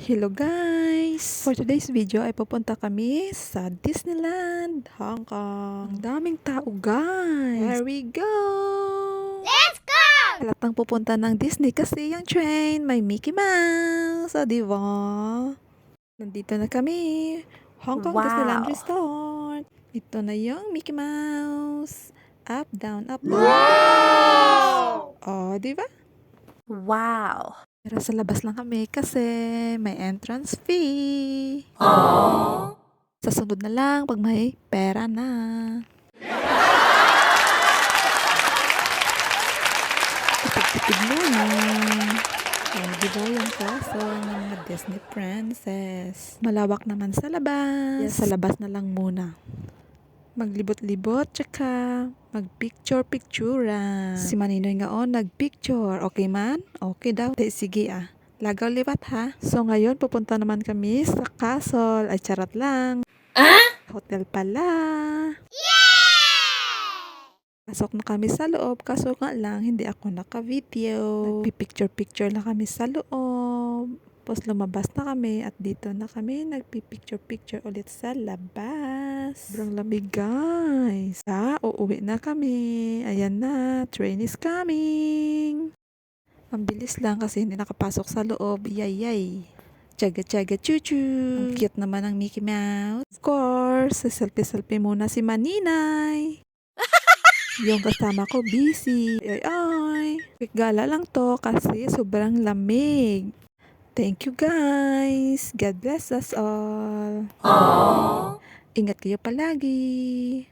Hello guys! For today's video ay pupunta kami sa Disneyland, Hong Kong. Ang daming tao guys! Here we go! Let's go! Halatang pupunta ng Disney kasi yung train may Mickey Mouse. O diba? Nandito na kami. Hong Kong Wow! Disneyland Resort. Ito na yung Mickey Mouse. Up, down, up, down. Wow! O diba? Wow! Pero sa labas lang kami kasi may entrance fee. Aww! Sa sunod na lang pag may pera na. Tipid-tipid muna. Diba yung castle ng mga Disney princess? Malawak naman sa labas. Yes, sa labas na lang muna. Maglibot-libot, tsaka magpicture-picturean. Si Maninoy nga nagpicture. Okay man? Okay daw. Sige Lagaw liwat ha. So ngayon pupunta naman kami sa castle. Ay charot lang. Hotel pala. Pasok na kami sa loob. Kaso nga lang hindi ako naka-video. Nagpipicture-picture na kami sa loob. Tapos lumabas na kami at dito na kami nagpipicture-picture ulit sa labas. Sobrang lamig guys. Uuwi na kami. Ayan na, train is coming. Ang bilis lang kasi hindi nakapasok sa loob. Yay! Tsaga-tsaga chuchu. Ang cute naman ng Mickey Mouse. Of course, selfie-selfie muna si Maninay. Yung kasama ko busy. Ay. Quick gala lang to kasi sobrang lamig. Thank you guys. God bless us all. Aww! Ingat kayo palagi.